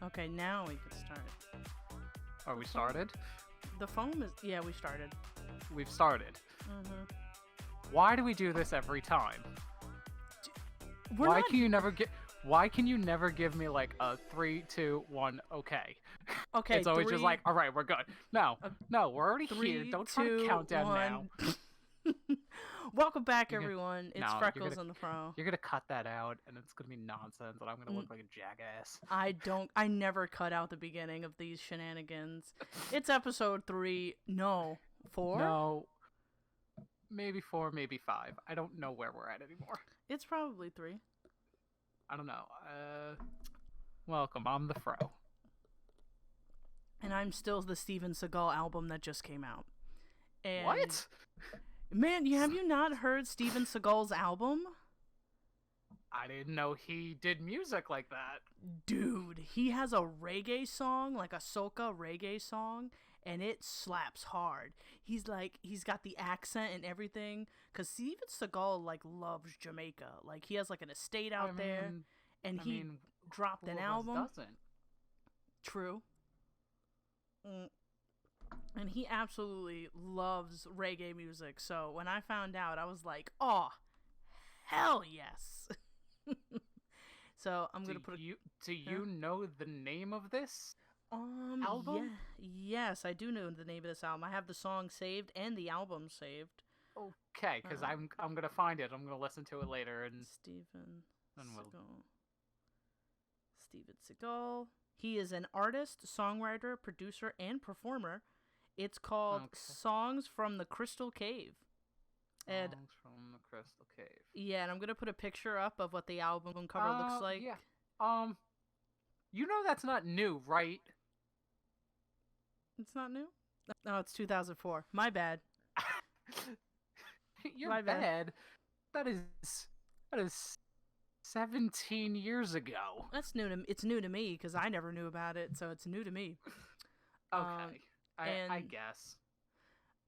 Okay, now we can start. Are we started? The foam is... Yeah, we started. We've started. Why do we do this every time? We're Why not... can you never get? Why can you never give me like a 3, 2, 1, okay? Okay, It's always just like, all right, we're good. No, we're already here. Don't try to count down now. Welcome back, everyone. It's No, Freckles on the front. You're gonna cut that out, and it's gonna be nonsense, and I'm gonna look like a jackass. I never cut out the beginning of these shenanigans. It's episode 3. No, 4? No, maybe 4, maybe 5. I don't know where we're at anymore. It's probably 3. I don't know. Welcome. I'm the Fro. And I'm still the Steven Seagal album that just came out. And What? Man, have you not heard Steven Seagal's album? I didn't know he did music like that. Dude, he has a reggae song, like a soca reggae song, and it slaps hard. He's got the accent and everything, because Steven Seagal, loves Jamaica. Like, he has, an estate out there, and he dropped an album. Doesn't. True. And he absolutely loves reggae music, so when I found out, I was like, oh, hell yes. So I'm gonna put. Do you know the name of this album? Yeah, yes, I do know the name of this album. I have the song saved and the album saved. Okay, because I'm gonna find it. I'm gonna listen to it later and Steven Seagal. He is an artist, songwriter, producer, and performer. It's called Songs from the Crystal Cave. Songs from the Crystal Cave. Yeah, and I'm gonna put a picture up of what the album cover looks like. Yeah. You know that's not new, right? It's not new? No, it's 2004. My bad. You're My bad. That is 17 years ago. That's new to it's new to me because I never knew about it, so it's new to me. Okay. I guess.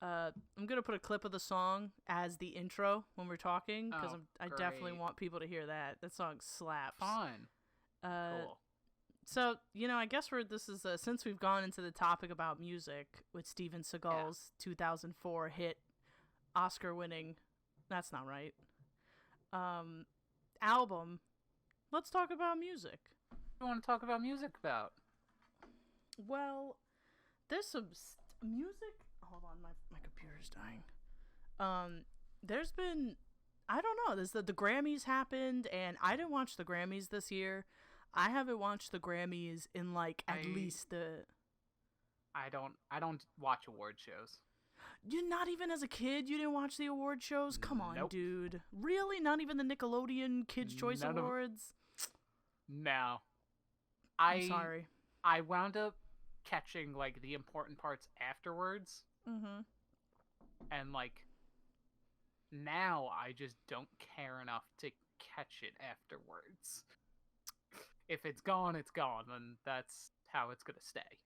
I'm gonna put a clip of the song as the intro when we're talking because I definitely want people to hear that. That song slaps. Fun. Cool. So I guess this is since we've gone into the topic about music with Steven Seagal's 2004 hit, Oscar-winning. That's not right. Album. Let's talk about music. What do you want to talk about music about? Well, there's some music. Hold on, my computer's dying. There's been, I don't know. The Grammys happened, and I didn't watch the Grammys this year. I haven't watched the Grammys in at least the. I don't watch award shows. You not even as a kid, you didn't watch the award shows? Come on, dude. Really? Not even the Nickelodeon Kids' Choice Awards? No. I'm sorry. I wound up catching the important parts afterwards. Mm-hmm. And now I just don't care enough to catch it afterwards. If it's gone, it's gone, and that's how it's gonna stay.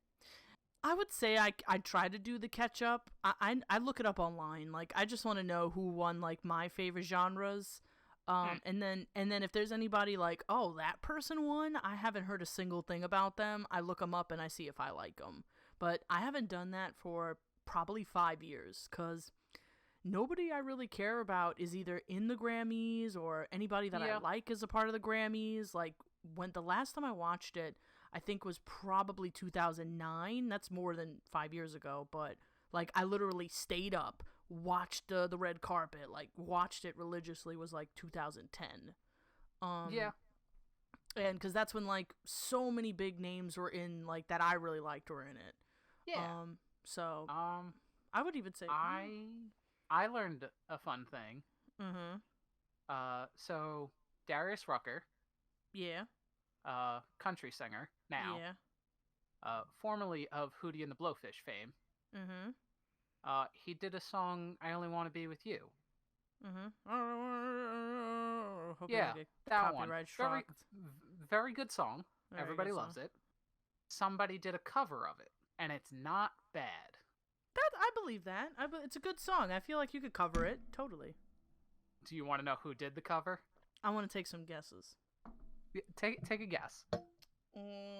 I would say I try to do the catch up. I look it up online. I just want to know who won my favorite genres. And then if there's anybody that person won, I haven't heard a single thing about them. I look them up and I see if I like them. But I haven't done that for probably 5 years because nobody I really care about is either in the Grammys or anybody that I like is a part of the Grammys. When the last time I watched it, I think was probably 2009. That's more than 5 years ago. But I literally stayed up, watched the red carpet, watched it religiously was 2010. Yeah. And because that's when so many big names were in that I really liked were in it. Yeah. So I would even say I learned a fun thing. Mm-hmm. So Darius Rucker. Yeah. Country singer now. Yeah. Formerly of Hootie and the Blowfish fame. Mm-hmm. He did a song, "I Only Want to Be With You." Mm-hmm. That one. Very good song. Everybody loves it. Somebody did a cover of it, and it's not bad. I believe that. It's a good song. I feel like you could cover it. Totally. Do you want to know who did the cover? I want to take some guesses. Take a guess.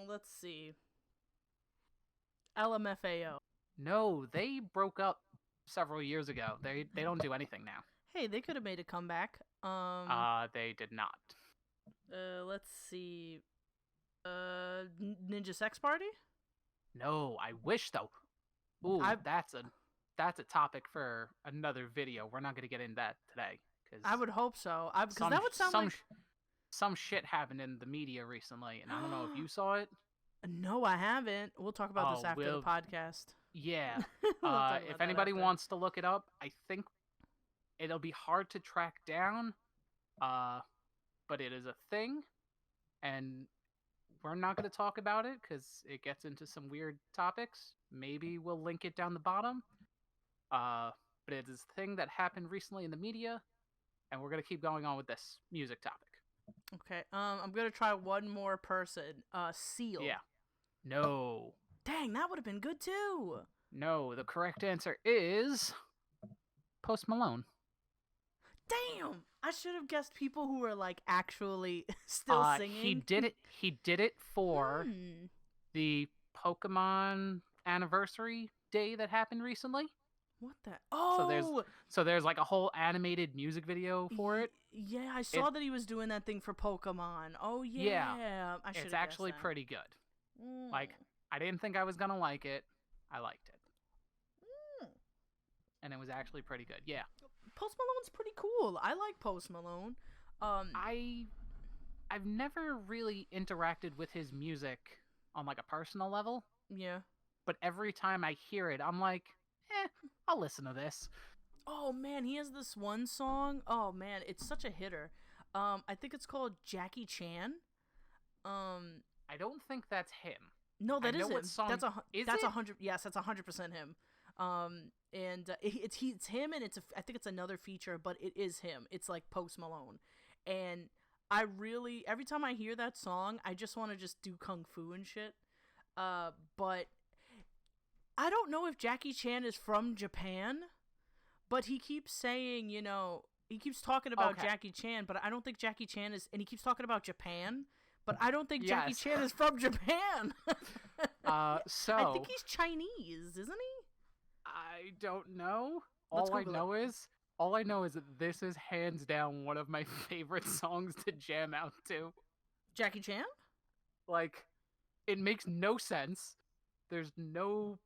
Let's see. LMFAO. No, they broke up several years ago. They don't do anything now. Hey, they could have made a comeback. They did not. Let's see. Ninja Sex Party. No, I wish though. Ooh, I that's a topic for another video. We're not gonna get into that today I because would hope so. Because that would sound some like. some shit happened in the media recently, and I don't know if you saw it. No, I haven't. We'll talk about this after the we'll podcast. Yeah. We'll talk about If that anybody after. wants to look it up, I think it'll be hard to track down. But it is a thing, and we're not going to talk about it because it gets into some weird topics. Maybe we'll link it down the bottom. But it is a thing that happened recently in the media, and we're going to keep going on with this music topic. Okay. I'm gonna try one more person. Seal. Yeah. No. Dang, that would have been good too. No, the correct answer is Post Malone. Damn, I should have guessed people who were like actually still singing. He did it for the Pokemon anniversary day that happened recently. What the? Oh, so there's like a whole animated music video for it. Yeah, I saw that he was doing that thing for Pokemon. Oh yeah, it's actually pretty good. Like, I didn't think I was gonna like it. I liked it, and it was actually pretty good. Yeah, Post Malone's pretty cool. I like Post Malone. I've never really interacted with his music on like a personal level. Yeah, but every time I hear it, I'm like, I'll listen to this. Oh man, he has this one song. Oh man, it's such a hitter. I think it's called Jackie Chan. I don't think that's him. No, that is him. That's 100. Yes, that's 100% him. It's him, and I think it's another feature, but it is him. It's like Post Malone, and every time I hear that song, I just want to just do kung fu and shit. But I don't know if Jackie Chan is from Japan, but he keeps saying, he keeps talking about Jackie Chan, but I don't think Jackie Chan is, and he keeps talking about Japan, but I don't think Jackie Chan is from Japan. I think he's Chinese, isn't he? I don't know. All I know is that this is hands down one of my favorite songs to jam out to. Jackie Chan? Like, it makes no sense. There's no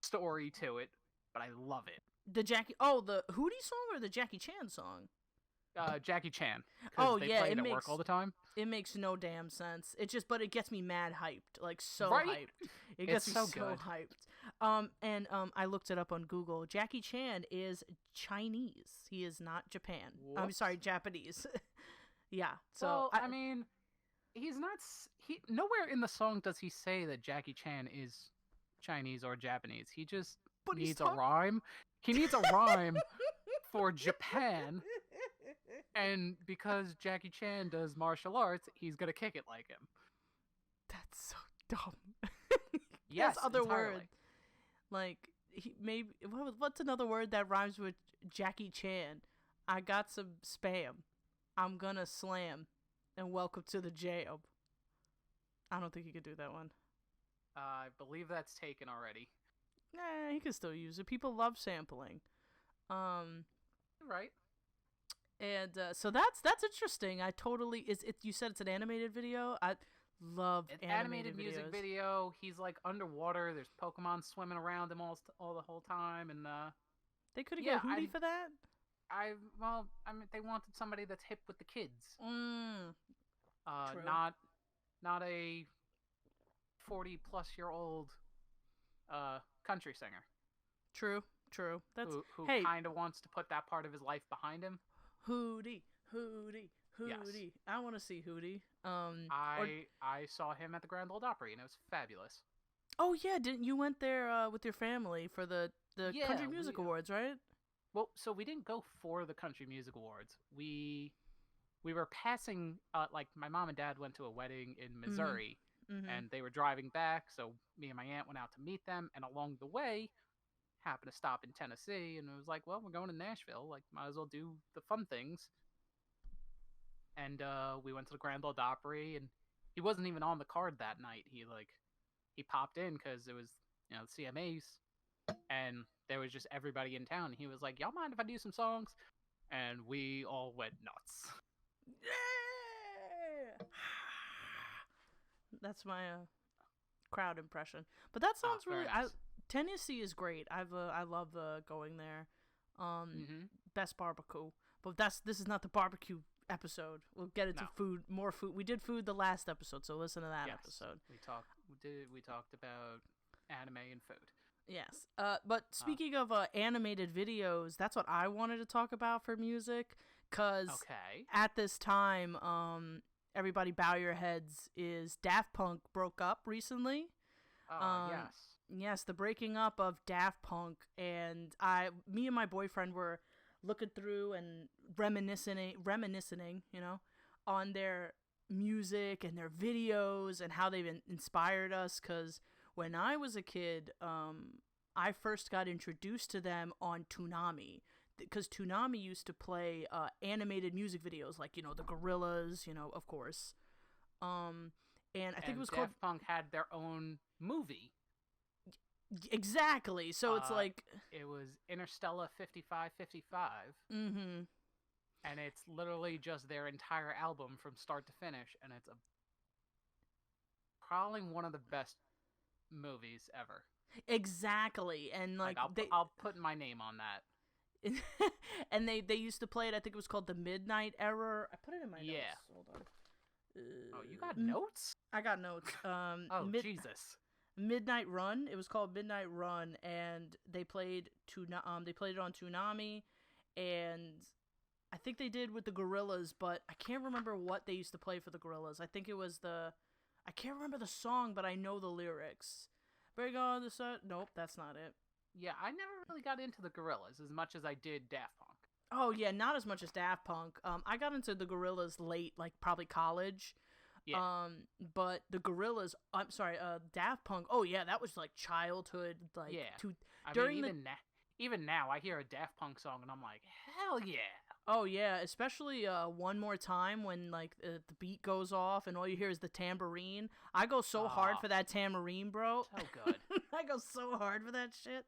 story to it, but I love it. The Hootie song or the Jackie Chan song? Jackie Chan. Oh they yeah, play it at work all the time. It makes no damn sense. But it gets me mad hyped, like so right? hyped. It gets me so hyped. I looked it up on Google. Jackie Chan is Chinese. He is not Japan. Whoops. I'm sorry, Japanese. Yeah. So well, I mean, he's not. Nowhere in the song does he say that Jackie Chan is Chinese or Japanese. He just needs a rhyme. He needs a rhyme for Japan. And because Jackie Chan does martial arts, he's gonna kick it like him. That's so dumb. Yes, other entirely. word. Like what's another word that rhymes with Jackie Chan? I got some spam. I'm gonna slam. And welcome to the jam. I don't think he could do that one. I believe that's taken already. Nah, he can still use it. People love sampling. Right. And so that's interesting. You said it's an animated video. I love animated music video. He's like underwater. There's Pokemon swimming around him all the whole time, and they could have got Hootie for that. They wanted somebody that's hip with the kids. True. Not a 40-plus-year-old country singer. True. That's who kind of wants to put that part of his life behind him. Hootie. Yes. I want to see Hootie. I saw him at the Grand Ole Opry, and it was fabulous. Oh yeah, didn't you went there with your family for the Country Music Awards, right? Well, so we didn't go for the Country Music Awards. We were passing. Like my mom and dad went to a wedding in Missouri, and they were driving back. So me and my aunt went out to meet them, and along the way, happened to stop in Tennessee, and it was like, well, we're going to Nashville. Like, might as well do the fun things. And we went to the Grand Ole Opry, and he wasn't even on the card that night. He popped in because it was CMAs, and there was just everybody in town. He was like, "Y'all mind if I do some songs?" And we all went nuts. Yeah! That's my crowd impression. But that sounds really nice. Tennessee is great. I love going there. Mm-hmm. Best barbecue. But this is not the barbecue episode. We'll get into more food. We did food the last episode, so listen to that episode. We talked about anime and food. Yes. But speaking of animated videos, that's what I wanted to talk about for music, cuz at this time everybody bow your heads is Daft Punk broke up recently. Yes. Yes, the breaking up of Daft Punk, and me and my boyfriend were looking through and reminiscing, on their music and their videos and how they've inspired us. Because when I was a kid, I first got introduced to them on Toonami, because Toonami used to play animated music videos, like the Gorillaz, of course. And I think it was called Daft Punk had their own movie. Exactly. So it's like it was Interstellar 5555. Mm-hmm. And it's literally just their entire album from start to finish, and it's probably one of the best movies ever. Exactly. And I'll put my name on that. And they used to play it. I think it was called the Midnight Error. I put it in my notes. Hold on. Oh, you got notes? I got notes. Jesus. Midnight Run. It was called Midnight Run, and they played it on Toonami, and I think they did with the Gorillaz, but I can't remember what they used to play for the Gorillaz. I think it was I can't remember the song, but I know the lyrics. Bring on the sun. Nope, that's not it. Yeah, I never really got into the Gorillaz as much as I did Daft Punk. Oh yeah, not as much as Daft Punk. I got into the Gorillaz late, like probably college. Yeah. But the Gorillaz, I'm sorry, Daft Punk. Oh yeah, that was like childhood. Like even now, I hear a Daft Punk song and I'm like, hell yeah. Oh yeah, especially One More Time, when like the beat goes off and all you hear is the tambourine. I go so hard for that tambourine, bro. So good. I go so hard for that shit.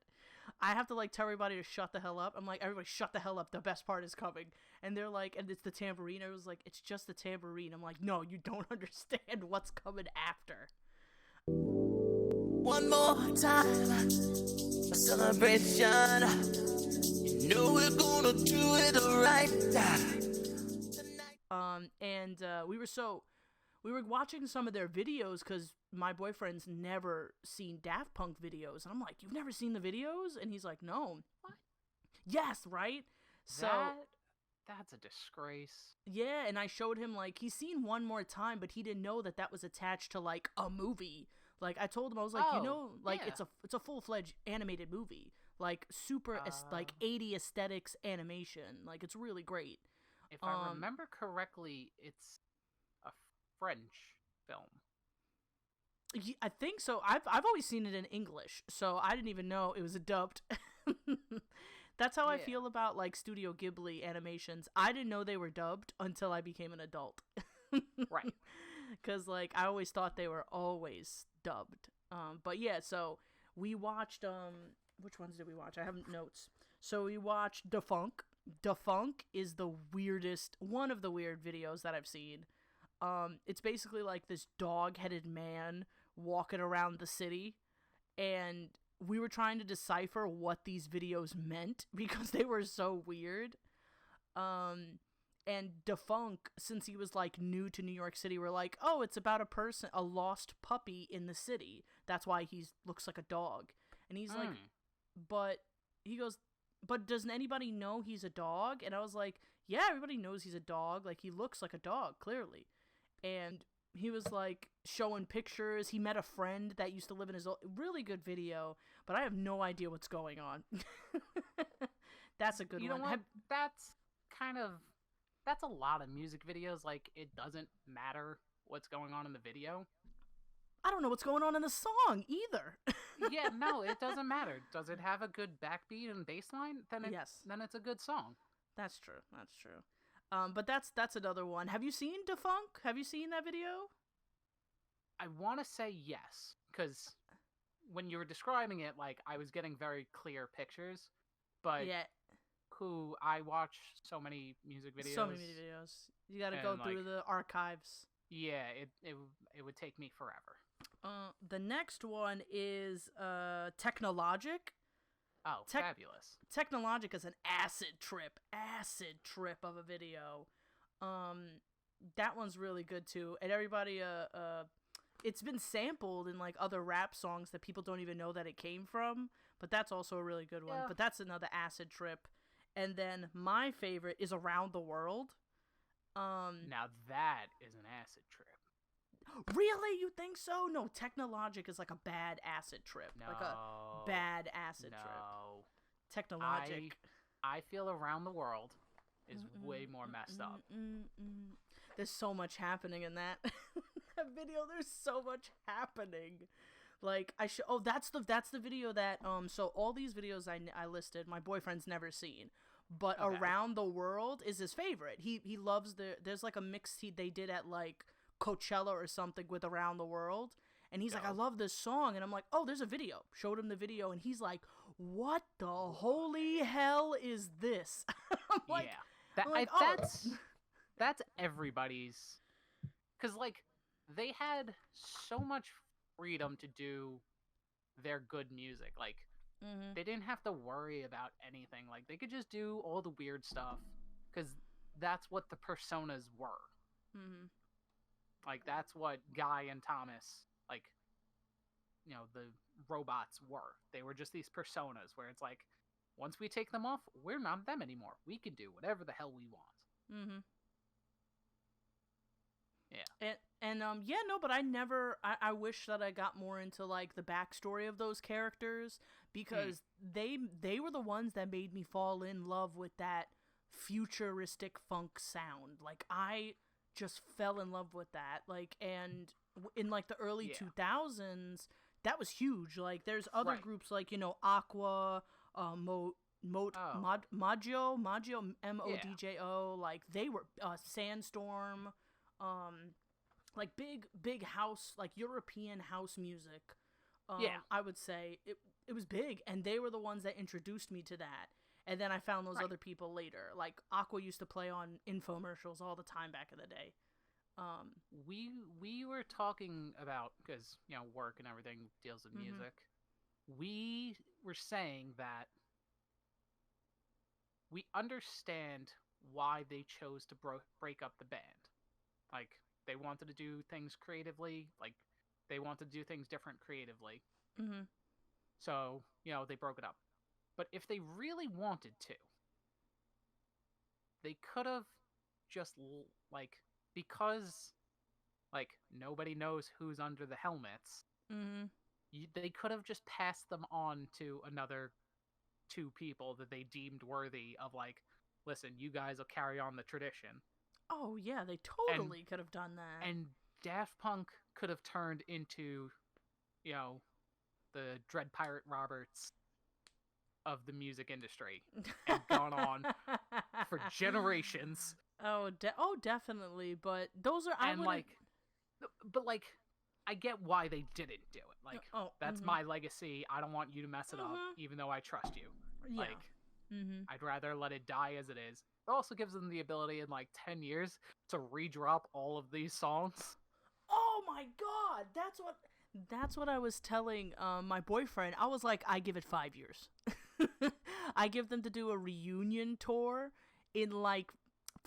I have to like tell everybody to shut the hell up. I'm like, everybody shut the hell up. The best part is coming. And they're like, and it's the tambourine. I was like, it's just the tambourine. I'm like, no, you don't understand what's coming after. One more time, a celebration. You know we're gonna do it right tonight. And we were watching some of their videos because my boyfriend's never seen Daft Punk videos. And I'm like, you've never seen the videos? And he's like, no. What? Yes, right? So that's a disgrace. Yeah, and I showed him, like, he's seen One More Time, but he didn't know that was attached to, like, a movie. Like, I told him, I was like, it's a full-fledged animated movie. Like, super, like, 80 aesthetics animation. Like, it's really great. If I remember correctly, it's a French film. I think so. I've always seen it in English, so I didn't even know it was dubbed. That's how I feel about like Studio Ghibli animations. I didn't know they were dubbed until I became an adult. Right. Because like I always thought they were always dubbed. But yeah, so we watched which ones did we watch? I have notes. So we watched Da Funk. Da Funk is one of the weird videos that I've seen. It's basically like this dog-headed man walking around the city, and we were trying to decipher what these videos meant because they were so weird. And Da Funk, since he was like new to New York City, we're like, oh, it's about a lost puppy in the city. That's why he looks like a dog. And he's like, but he goes, but doesn't anybody know he's a dog? And I was like, yeah, everybody knows he's a dog. Like, he looks like a dog, clearly. And he was like showing pictures. He met a friend that used to live in his really good video, but I have no idea what's going on. That's a good one. You know what? That's a lot of music videos. Like, it doesn't matter what's going on in the video. I don't know what's going on in the song either. Yeah, no, it doesn't matter. Does it have a good backbeat and bass line? Then it's a good song. That's true. But that's another one. Have you seen Da Funk? Have you seen that video? I want to say yes, because when you were describing it, like, I was getting very clear pictures, but Yeah, I watch so many music videos. so many videos. You got to go and, through like, the archives. Yeah, it would take me forever. The next one is Technologic. Oh, fabulous. Technologic is an acid trip of a video. That one's really good too, and everybody it's been sampled in like other rap songs that people don't even know that it came from, but that's also a really good one. Yeah. But that's another acid trip. And then my favorite is Around the World. Now that is an acid trip. Really? You think so? No, Technologic is like a bad acid trip. No. Like a bad acid trip. Technologic. I feel Around the World is way more messed up. There's so much happening in that that video. There's so much happening. Like that's the video that so all these videos I listed, my boyfriend's never seen. But Okay. Around the World is his favorite. He loves there's like a mix they did at like Coachella or something with Around the World. And he's like, I love this song. And I'm like, oh, there's a video. Showed him the video. And he's like, what the holy hell is this? I'm like, yeah. That's everybody's. Because, like, they had so much freedom to do their good music. Like, they didn't have to worry about anything. Like, they could just do all the weird stuff. Because that's what the personas were. Like, that's what Guy and Thomas, like, you know, the robots were. They were just these personas where it's like, once we take them off, we're not them anymore. We can do whatever the hell we want. Yeah. But I wish that I got more into like the backstory of those characters, because they were the ones that made me fall in love with that futuristic funk sound. Like I just fell in love with that. Like, and in like the early 2000s, that was huge. Like there's other groups like, you know, Aqua, Maggio, Modjo, like they were Sandstorm, like big house, like European house music. I would say it was big, and they were the ones that introduced me to that. And then I found those other people later. Like Aqua used to play on infomercials all the time back in the day. We were talking about, because, you know, work and everything deals with music. We were saying that we understand why they chose to break up the band. Like, they wanted to do things creatively. Like, they wanted to do things different creatively. So, you know, they broke it up. But if they really wanted to, they could have just, like, because, like, nobody knows who's under the helmets, they could have just passed them on to another two people that they deemed worthy of, like, listen, you guys will carry on the tradition. Oh, yeah, they totally could have done that. And Daft Punk could have turned into, you know, the Dread Pirate Roberts of the music industry and gone on for generations. Oh, definitely. But those are but like, I get why they didn't do it. Like, that's my legacy. I don't want you to mess it up, even though I trust you. Yeah. Like, I'd rather let it die as it is. It also gives them the ability in like 10 years to redrop all of these songs. Oh my god, that's what I was telling my boyfriend. I was like, I give it 5 years. I give them to do a reunion tour in like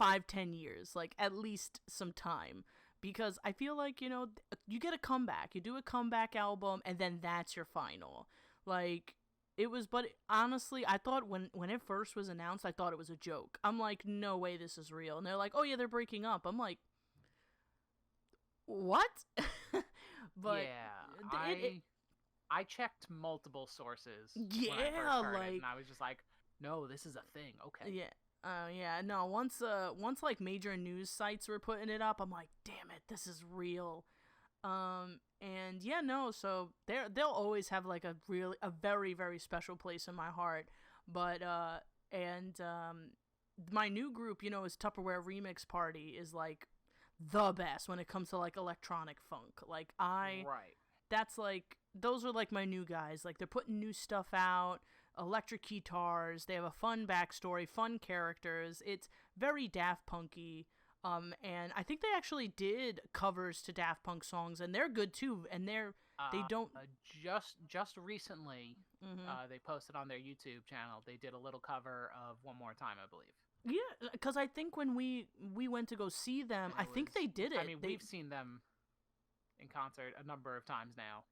5-10 years, like at least some time, because I feel like, you know, you get a comeback, you do a comeback album, and then that's your final. Like, it was, but honestly, I thought when it first was announced, I thought it was a joke. I'm like, no way this is real. And they're like, oh yeah, they're breaking up. I'm like, what? But yeah, I checked multiple sources. Yeah, when I first heard like, it, and I was just like, no, this is a thing. Okay. Yeah. Yeah. No. Once like major news sites were putting it up, I'm like, damn it, this is real. And yeah, no. So they'll always have like a very, very special place in my heart. But my new group, you know, is Tupperware Remix Party, is like the best when it comes to like electronic funk. Like Right. that's like, those are like my new guys. Like they're putting new stuff out, electric guitars, they have a fun backstory, fun characters. It's very Daft Punky. And I think they actually did covers to Daft Punk songs, and they're good too. And they don't just recently, they posted on their YouTube channel. They did a little cover of One More Time, I believe. Yeah, because I think when we went to go see them, I think they did it. I mean, we've seen them in concert a number of times now.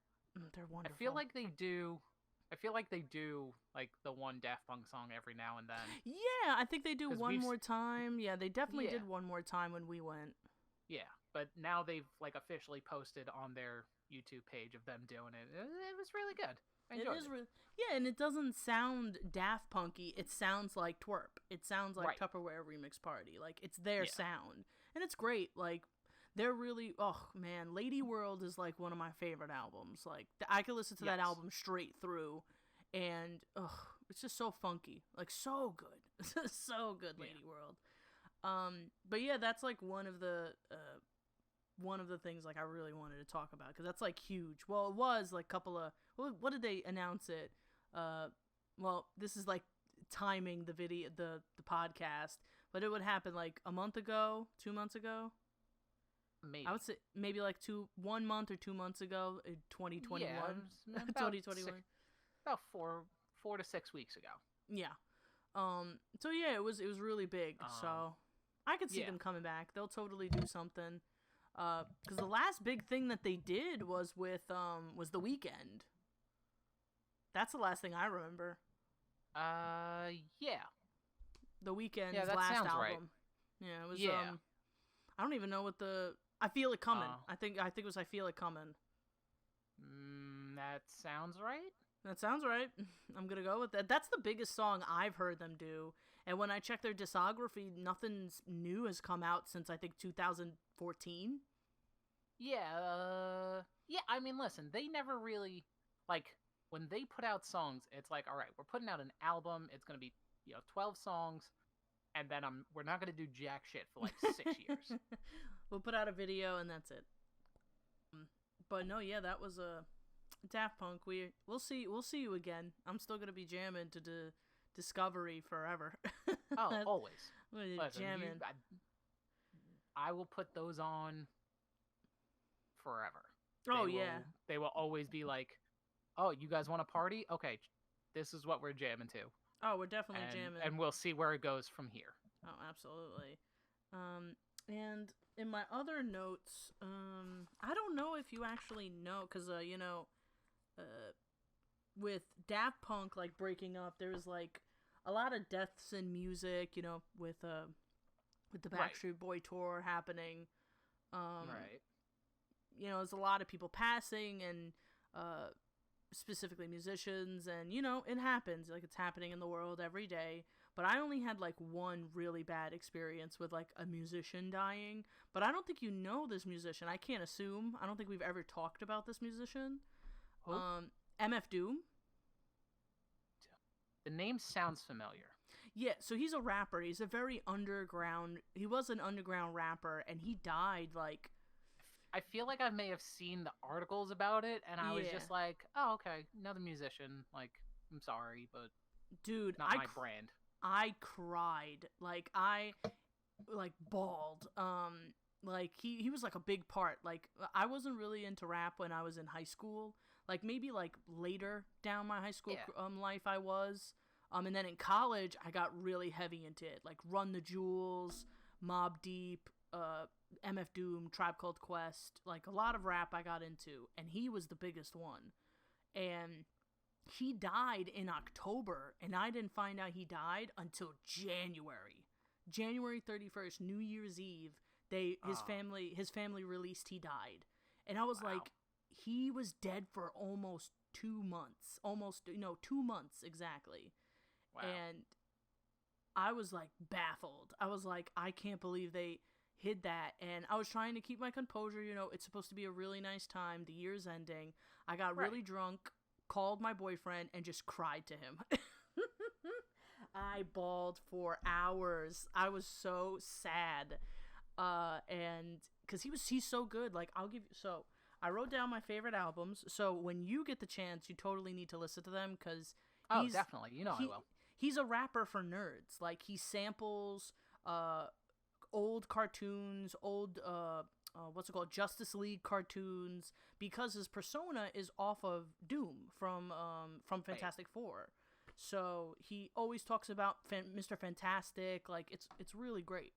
They're wonderful. I feel like they do like the one Daft Punk song every now and then. Yeah, I think they do One More Time. Yeah, they definitely Yeah. did One More Time when we went. Yeah, but now they've like officially posted on their YouTube page of them doing it. It was really good. I enjoyed it. Yeah, and it doesn't sound Daft Punky. It sounds like Twerp. It sounds like Right. Tupperware Remix Party. Like, it's their Yeah. sound. And it's great. Like, they're really... Oh, man. Lady World is, like, one of my favorite albums. Like, I could listen to that Yes. album straight through. And, it's just so funky. Like, so good. So good, Yeah. Lady World. But, yeah, that's, like, one of the things like I really wanted to talk about, because that's like huge. Well, it was like a couple of, what did they announce it? Well, this is like timing the video, the podcast, but it would happen like a month ago, 2 months ago. Maybe. I would say maybe like 1 month or 2 months ago in 2021. Yeah, it was about 2021. About 4 to 6 weeks ago. Yeah. So yeah, it was really big. So I could see yeah. them coming back. They'll totally do something. Because the last big thing that they did was with was The Weeknd. That's the last thing I remember. Yeah. The Weeknd's Yeah, that last sounds album. right. Yeah, it was. Yeah. I don't even know what I Feel It Coming. Oh. I think it was I Feel It Coming. That sounds right. That sounds right. I'm gonna go with that. That's the biggest song I've heard them do. And when I check their discography, nothing's new has come out since I think 2014. Yeah, yeah, I mean, listen, they never really, like, when they put out songs, it's like, all right, we're putting out an album, it's going to be, 12 songs, and then we're not going to do jack shit for, like, 6 years. We'll put out a video, and that's it. But no, yeah, that was Daft Punk. We'll see you again. I'm still going to be jamming to Discovery forever. Oh, always. Listen, jamming. I will put those on forever. They will always be like, oh, you guys want to party? Okay, this is what we're jamming to. Oh, we're definitely jamming. And we'll see where it goes from here. Oh, absolutely. And in my other notes, I don't know if you actually know, because, with Daft Punk, like, breaking up, there's, like, a lot of deaths in music, with the Backstreet Boy tour happening. Right. There's a lot of people passing, and specifically musicians, and it happens. Like, it's happening in the world every day. But I only had like one really bad experience with like a musician dying. But I don't think you know this musician. I can't assume. I don't think we've ever talked about this musician. Who? MF Doom. The name sounds familiar. Yeah, so he's a rapper. He's a very underground. He was an underground rapper, and he died like. I feel like I may have seen the articles about it, and I was just like, "Oh, okay, another musician." Like, I'm sorry, but dude, not my brand. I cried. Like, I bawled. Like he was like a big part. Like, I wasn't really into rap when I was in high school. Like, maybe like later down my high school life I was. And then in college I got really heavy into it. Like Run the Jewels, Mobb Deep, MF Doom, Tribe Called Quest. Like, a lot of rap I got into, and he was the biggest one. And he died in October, and I didn't find out he died until January 31st, New Year's Eve. His family released he died, and I was like, he was dead for almost 2 months, 2 months exactly. Wow. And I was like baffled. I was like, I can't believe they hid that. And I was trying to keep my composure. It's supposed to be a really nice time. The year's ending. I got really drunk, called my boyfriend, and just cried to him. I bawled for hours. I was so sad. And because he's so good. Like I wrote down my favorite albums. So when you get the chance, you totally need to listen to them because definitely. I will. He's a rapper for nerds. Like he samples old cartoons, old what's it called, Justice League cartoons, because his persona is off of Doom from Fantastic Four. So he always talks about Mr. Fantastic. Like it's really great.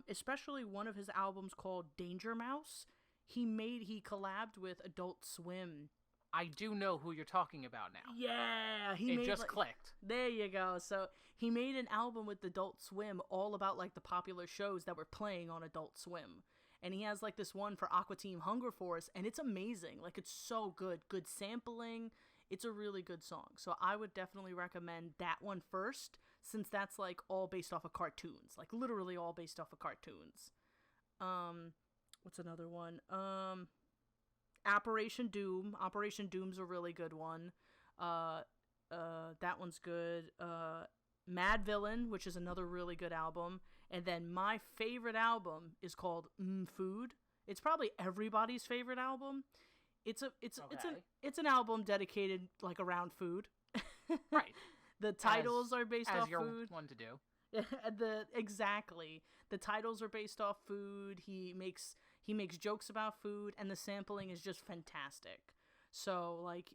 Especially one of his albums called Danger Mouse. He collabed with Adult Swim. I do know who you're talking about now. Yeah, it just clicked. There you go. So he made an album with Adult Swim all about like the popular shows that were playing on Adult Swim. And he has like this one for Aqua Team Hunger Force, and it's amazing. Like it's so good. Good sampling. It's a really good song. So I would definitely recommend that one first, since that's like all based off of cartoons. Like literally all based off of cartoons. What's another one? Operation Doom. Operation Doom's a really good one. That one's good. Mad Villain, which is another really good album. And then my favorite album is called Food. It's probably everybody's favorite album. It's an album dedicated like around food. Right. The titles are based off food. One to do. Exactly. The titles are based off food. He makes jokes about food, and the sampling is just fantastic. So like,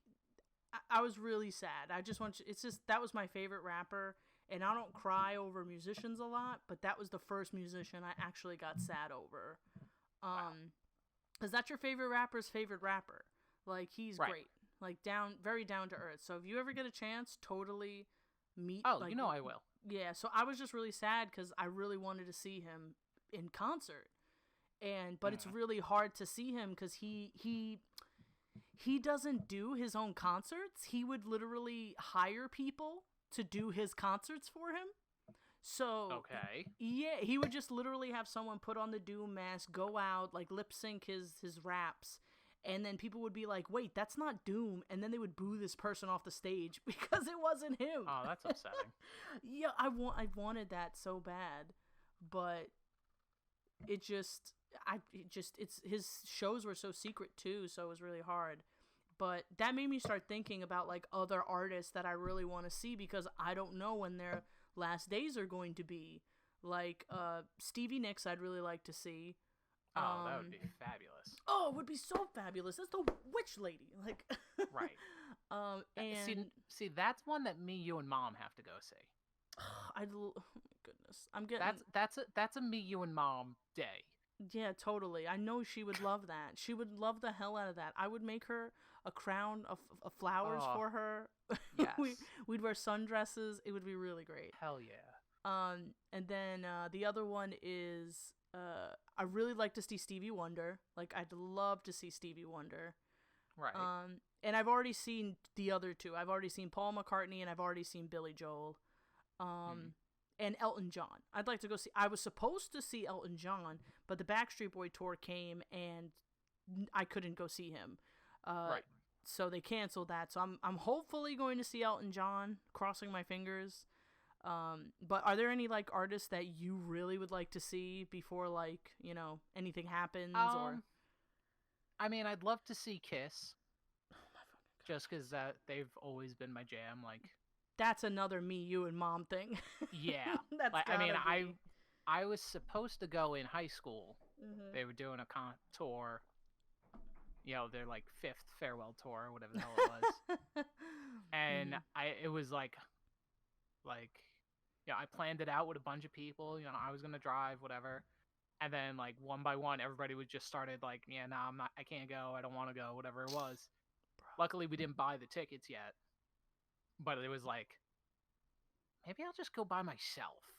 I was really sad. That was my favorite rapper, and I don't cry over musicians a lot, but that was the first musician I actually got sad over. Because that's your favorite rapper's favorite rapper. Like he's great. Like very down to earth. So if you ever get a chance, totally meet. Oh, like, I will. Yeah, so I was just really sad because I really wanted to see him in concert, but it's really hard to see him because he doesn't do his own concerts. He would literally hire people to do his concerts for him. So okay, yeah, he would just literally have someone put on the Doom mask, go out, like lip sync his raps. And then people would be like, wait, that's not Doom. And then they would boo this person off the stage because it wasn't him. Oh, that's upsetting. Yeah, I wanted that so bad. But his shows were so secret too, so it was really hard. But that made me start thinking about like other artists that I really want to see because I don't know when their last days are going to be. Like Stevie Nicks I'd really like to see. Oh, that would be fabulous. Oh, it would be so fabulous. That's the witch lady. Like right. And see, that's one that me, you, and Mom have to go see. Oh my goodness. I'm getting that's a me, you, and Mom day. Yeah, totally. I know she would love that. She would love the hell out of that. I would make her a crown of flowers for her. Yes. We'd wear sundresses. It would be really great. Hell yeah. And then the other one is I really like to see Stevie Wonder. Like I'd love to see Stevie Wonder. Right. And I've already seen the other two. I've already seen Paul McCartney and I've already seen Billy Joel. And Elton John. I'd like to go see. I was supposed to see Elton John, but the Backstreet Boy tour came and I couldn't go see him. Right. So they canceled that. So I'm hopefully going to see Elton John, crossing my fingers. But are there any like artists that you really would like to see before like, anything happens or? I mean, I'd love to see Kiss. Oh my fucking God. Just because they've always been my jam. Like that's another me, you, and Mom thing. Yeah. That's like, I mean, be. I was supposed to go in high school. Mm-hmm. They were doing a tour. Their like 5th farewell tour, or whatever the hell it was. And it was like, I planned it out with a bunch of people. I was gonna drive, whatever. And then like one by one, everybody would just started like, yeah, nah, I can't go. I don't want to go. Whatever it was. Bro. Luckily, we didn't buy the tickets yet. But it was like, maybe I'll just go by myself.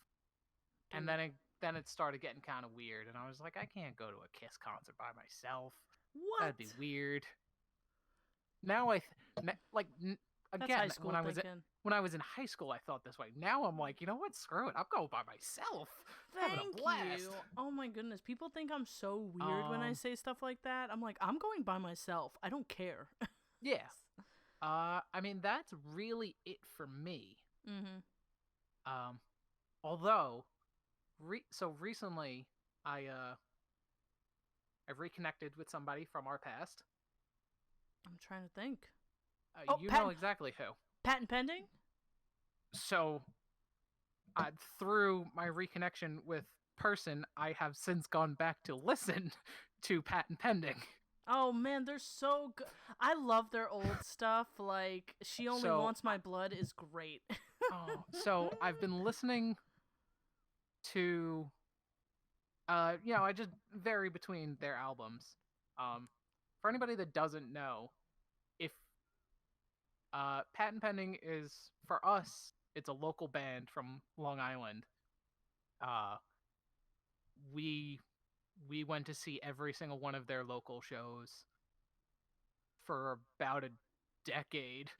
And then it started getting kind of weird, and I was like, I can't go to a Kiss concert by myself. What? That'd be weird. Now again, when I was in high school, I thought this way. Now I'm like, you know what? Screw it. I'm going by myself. Thank having a blast. you. Oh my goodness. People think I'm so weird when I say stuff like that. I'm like, I'm going by myself. I don't care. Yeah. I mean, that's really it for me. Mm-hmm. Although, so recently, I I've reconnected with somebody from our past. I'm trying to think. You know exactly who. Patent pending? So, through my reconnection with person, I have since gone back to listen to Patent Pending. Oh man, they're so good. I love their old stuff. Like She Only Wants My Blood is great. So I've been listening to I just vary between their albums. For anybody that doesn't know, if Patent Pending is, for us, it's a local band from Long Island. We went to see every single one of their local shows for about a decade.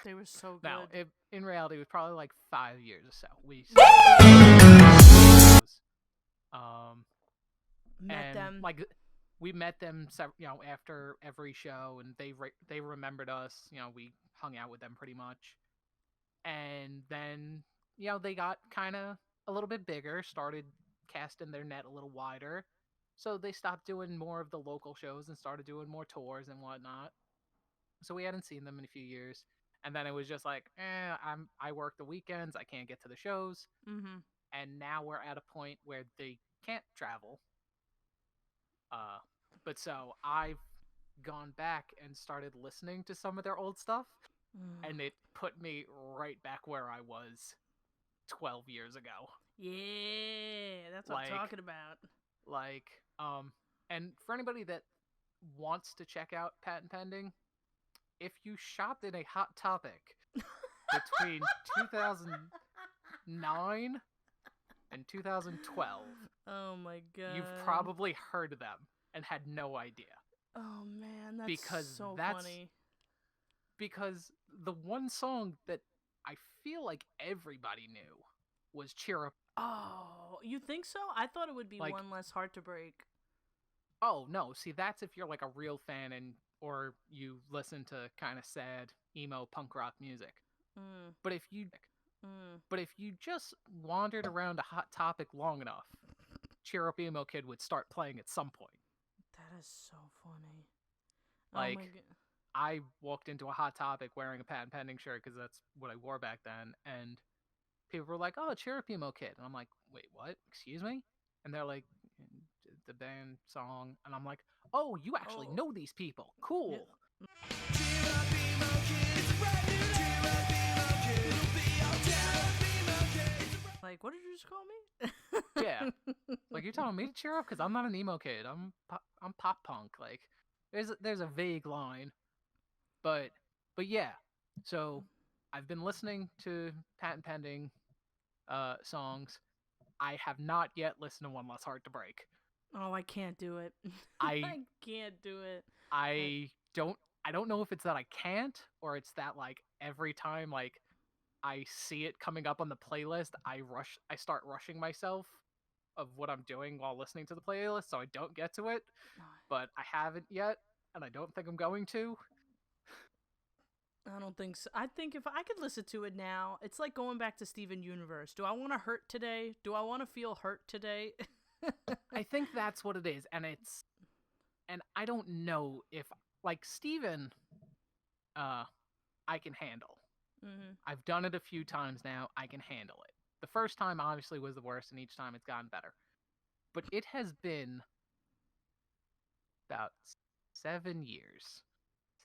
They were so good. Now, in reality, it was probably like 5 years or so. We met them. Like, we met them, after every show, and they remembered us. We hung out with them pretty much, and then they got kind of a little bit bigger, started casting their net a little wider, so they stopped doing more of the local shows and started doing more tours and whatnot. So we hadn't seen them in a few years, and then it was just like, I work the weekends, I can't get to the shows, and now we're at a point where they can't travel. But so I've gone back and started listening to some of their old stuff, and it put me right back where I was 12 years ago. Yeah, that's what I'm talking about. And for anybody that wants to check out Patent Pending, if you shopped in a Hot Topic between 2009 and 2012, oh my god, you've probably heard of them and had no idea. Oh man, that's funny. Because the one song that I feel like everybody knew was Cheer Up. Oh, you think so? I thought it would be One Less Heart to Break. Oh, no. See, that's if you're like a real fan or you listen to kind of sad, emo, punk rock music. But if you just wandered around a Hot Topic long enough, Cheer Up Emo Kid would start playing at some point. That is so funny. Like, oh my God. I walked into a Hot Topic wearing a Patent Pending shirt because that's what I wore back then, and people were like, "Oh, Cheer Up Emo Kid," and I'm like, "Wait, what? Excuse me?" And they're like, "The band song," and I'm like, "Oh, you actually know these people? Cool." Yeah. Like, what did you just call me? Yeah, like, you're telling me to cheer up because I'm not an emo kid. I'm pop punk. Like, there's a vague line, but yeah. So I've been listening to Patent Pending songs. I have not yet listened to One Less Heart to Break. Oh, I can't do it. I can't do it. I don't know if it's that I can't, or it's that, like, every time, like, I see it coming up on the playlist, I start rushing myself of what I'm doing while listening to the playlist, so I don't get to it. But I haven't yet, and I don't think I'm going to. I don't think so. I think if I could listen to it now, it's like going back to Steven Universe. Do I want to hurt today? Do I want to feel hurt today? I think that's what it is, and I don't know if, like, Steven, I can handle. I've done it a few times now. I can handle it. The first time obviously was the worst, and each time it's gotten better. But it has been about 7 years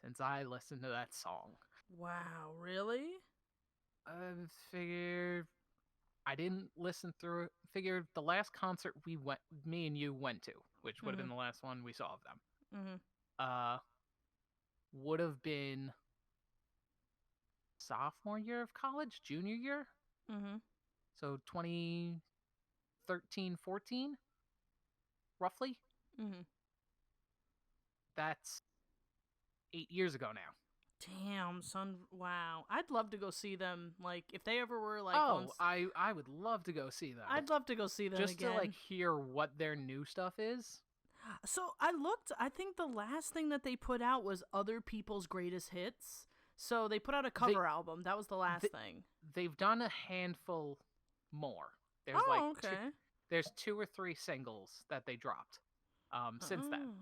since I listened to that song. Wow, really? I figured I didn't listen through it. Figured the last concert me and you went to, which would have been the last one we saw of them, would have been sophomore year of college, junior year. So 2013, 14, roughly. That's 8 years ago now. Damn, son. Wow. I'd love to go see them. Like, if they ever were like... I would love to go see them. I'd love to go see them just again. To, like, hear what their new stuff is. So, I think the last thing that they put out was other people's greatest hits. So, they put out a cover album. That was the last thing. They've done a handful more. There's okay. There's 2 or 3 singles that they dropped. since then.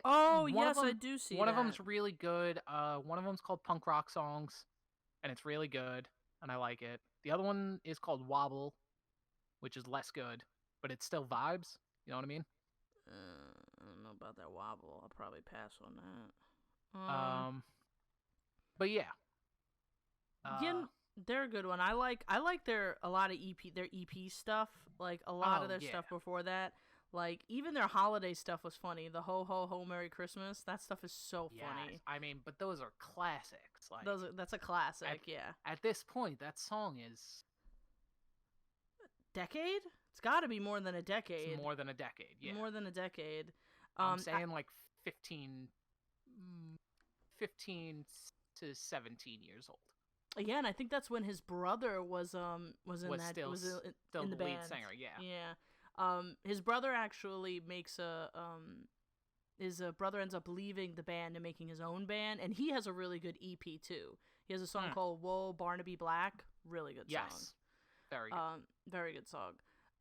Oh, One yes, of I them, do see one that. of them's really good. One of them's called Punk Rock Songs, and it's really good, and I like it. The other one is called Wobble, which is less good, but it's still vibes. You know what I mean? I don't know about that Wobble. I'll probably pass on that. But yeah. Yeah, they're a good one. I like their a lot of their EP stuff. Like a lot of their stuff before that. Like even their holiday stuff was funny. The Ho Ho Ho Merry Christmas. That stuff is so funny. I mean, but those are classics. Like that's a classic. At this point, that song is decade. It's got to be more than a decade. It's more than a decade. Yeah, more than a decade. I'm saying like 15 to 17 years old. Yeah, and I think that's when his brother was in the lead band. Singer. Yeah. His brother actually makes his brother ends up leaving the band and making his own band, and he has a really good EP too. He has a song called "Whoa Barnaby Black," really good song. Yes, very good. Very good song.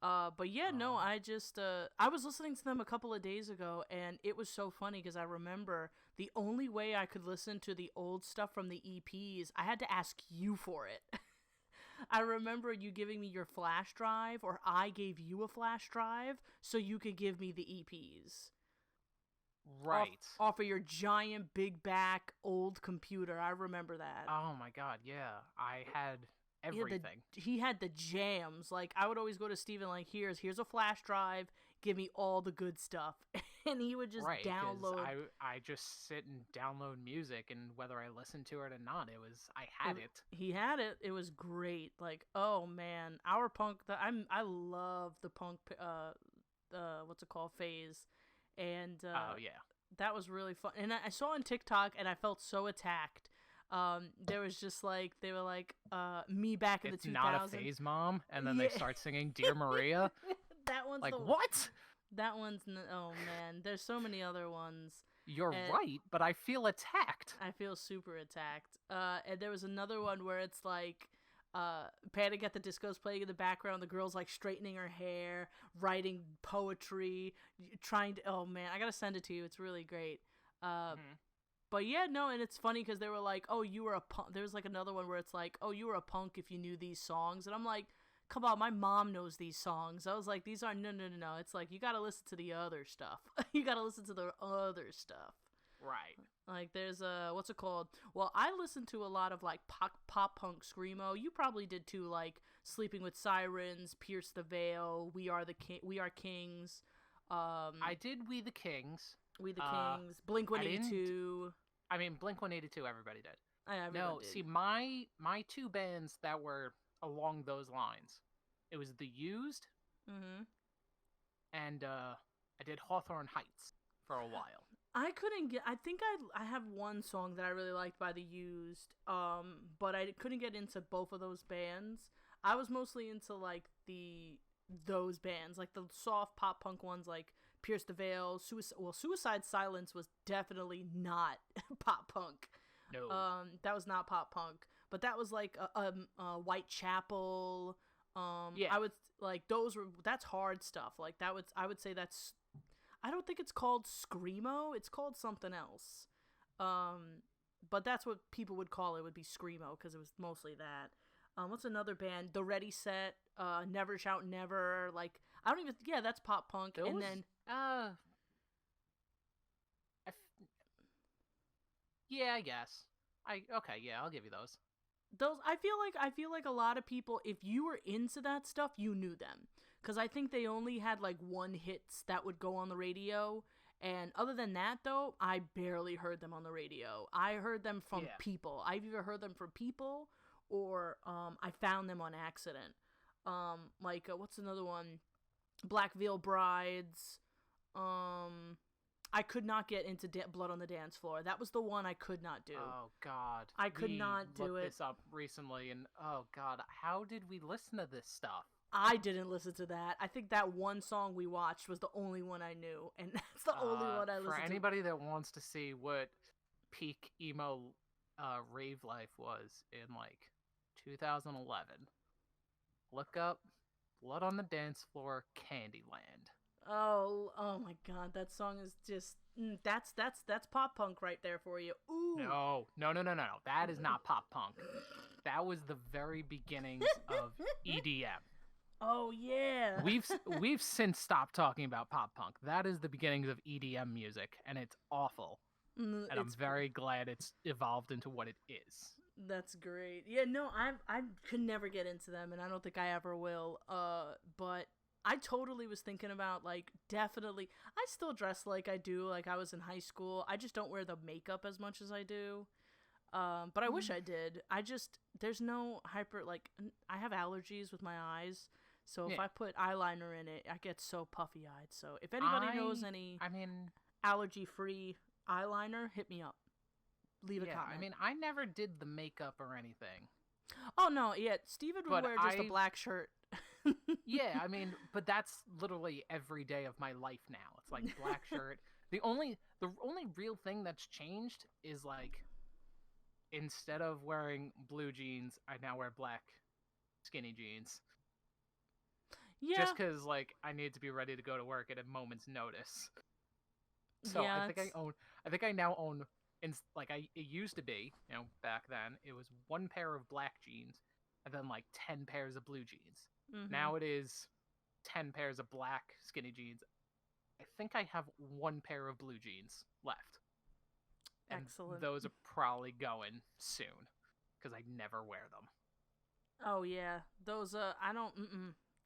But yeah, no, I just I was listening to them a couple of days ago, and it was so funny because I remember the only way I could listen to the old stuff from the EPs, I had to ask you for it. I remember you giving me your flash drive, or I gave you a flash drive so you could give me the EPs. Right. Off of your giant big back old computer. I remember that. Oh my god, yeah. I had everything. He had the jams. Like I would always go to Steven like, here's a flash drive, give me all the good stuff. And he would just download. I just sit and download music, and whether I listened to it or not, I had it. He had it. It was great. Like, oh man, our punk. I love the punk. What's it called? Phase, and that was really fun. And I saw on TikTok, and I felt so attacked. There was just like they were like, me back in the 2000s. It's not a phase, mom, and then they start singing "Dear Maria." That one's like what? That one's oh man. There's so many other ones. You're right, but I feel attacked. I feel super attacked. And there was another one where it's like, Panic at the Disco's playing in the background. The girl's like straightening her hair, writing poetry, trying to. Oh man, I gotta send it to you. It's really great. But yeah, no, and it's funny because they were like, oh, you were a punk. There's like another one where it's like, oh, you were a punk if you knew these songs, and I'm like, come on, my mom knows these songs. I was like, these aren't, no. It's like, you gotta listen to the other stuff. You gotta listen to the other stuff. Right. Like, there's what's it called? Well, I listened to a lot of, like, pop punk screamo. You probably did, too, like, Sleeping with Sirens, Pierce the Veil, We Are Kings. I did We the Kings. We the Kings. Blink-182. I mean, Blink-182, everybody did. Everyone did. See, my two bands that were along those lines, it was The Used, and I did Hawthorne Heights for a while. I think I have one song that I really liked by The Used, but I couldn't get into both of those bands. I was mostly into like those bands, like the soft pop punk ones, like Pierce the Veil, Suicide Silence was definitely not pop punk. No, that was not pop punk, but that was like Whitechapel. I would like that's hard stuff. Like I would say that's. I don't think it's called screamo. It's called something else. But that's what people would call it. Would be screamo because it was mostly that. What's another band? The Ready Set. Never Shout Never. Like I don't even. Yeah, that's pop punk. Those? And then. Yeah, I guess. I'll give you those. I feel like a lot of people, if you were into that stuff, you knew them. Because I think they only had, like, one hits that would go on the radio. And other than that, though, I barely heard them on the radio. I heard them from people. I've either heard them from people or I found them on accident. What's another one? Black Veil Brides. I could not get into Blood on the Dance Floor. That was the one I could not do. Oh, God. I could not do it. I looked this up recently, and oh, God, how did we listen to this stuff? I didn't listen to that. I think that one song we watched was the only one I knew, and that's the only one I listened to. For anybody that wants to see what peak emo rave life was in, like, 2011, look up Blood on the Dance Floor, Candyland. Oh my God, that song is just that's pop punk right there for you. Ooh. No. That is not pop punk. That was the very beginnings of EDM. Oh yeah. We've since stopped talking about pop punk. That is the beginnings of EDM music, and it's awful. And I'm very glad it's evolved into what it is. That's great. Yeah, no, I could never get into them, and I don't think I ever will. But I totally was thinking about, like, definitely. I still dress like I do, like I was in high school. I just don't wear the makeup as much as I do. But I wish I did. There's no like, I have allergies with my eyes. So if I put eyeliner in it, I get so puffy-eyed. So if anybody knows any allergy-free eyeliner, hit me up. Leave a comment. I mean, I never did the makeup or anything. Oh, no, yeah. Steven would wear just a black shirt. Yeah, I mean, but that's literally every day of my life now. It's like black shirt. The only real thing that's changed is, like, instead of wearing blue jeans, I now wear black skinny jeans. Yeah. Just because, like, I need to be ready to go to work at a moment's notice. So I think I now own, it used to be, back then, it was one pair of black jeans and then, like, 10 pairs of blue jeans. Mm-hmm. Now it is 10 pairs of black skinny jeans. I think I have one pair of blue jeans left. And excellent. Those are probably going soon because I never wear them. Oh, yeah. Those, I don't,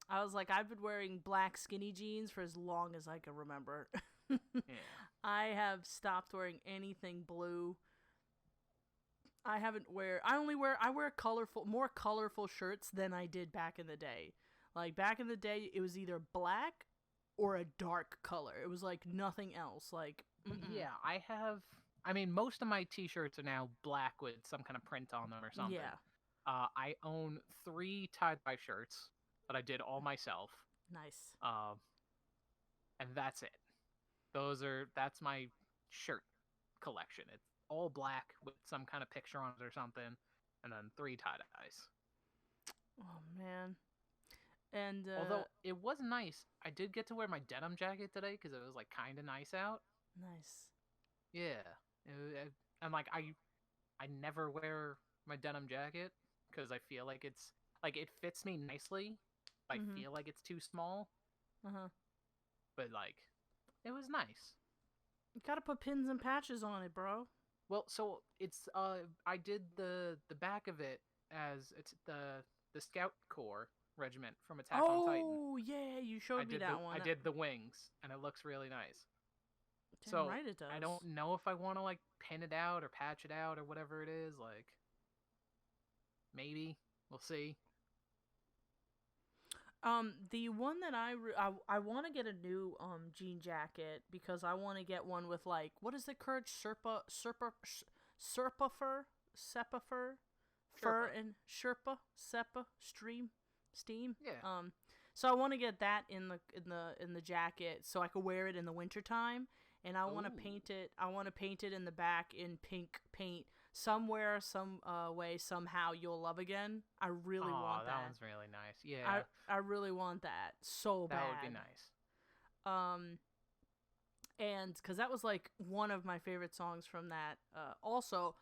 I was like, I've been wearing black skinny jeans for as long as I can remember. Yeah. I have stopped wearing anything blue. I wear more colorful shirts than I did back in the day. Like, back in the day, it was either black or a dark color. It was, like, nothing else. Like, yeah, most of my t-shirts are now black with some kind of print on them or something. Yeah. I own 3 tie-dye shirts that I did all myself. Nice. And that's it. That's my shirt collection. It's all black with some kind of picture on it or something, and then 3 tie-dyes. Oh, man. And, although it was nice, I did get to wear my denim jacket today because it was, like, kind of nice out. Nice. Yeah. And, like, I never wear my denim jacket because I feel like it fits me nicely. I feel like it's too small. But, like, it was nice. You gotta put pins and patches on it, bro. Well, so it's I did the back of it as it's the Scout Corps regiment from Attack on Titan. Oh yeah, you showed me that one. I did the wings, and it looks really nice. Damn so right it does. I don't know if I want to, like, pin it out or patch it out or whatever it is. Like, maybe we'll see. The one that I want to get a new jean jacket because I want to get one with, like, what is the courage Serpa fur and Sherpa Sepa steam. Yeah. So I want to get that in the jacket so I could wear it in the wintertime, and I want to paint it. I want to paint it in the back in pink paint. Somewhere, some way, somehow, you'll love again. I really want that. That one's really nice. Yeah. I really want that so bad. That would be nice. And because that was, like, one of my favorite songs from that. Also,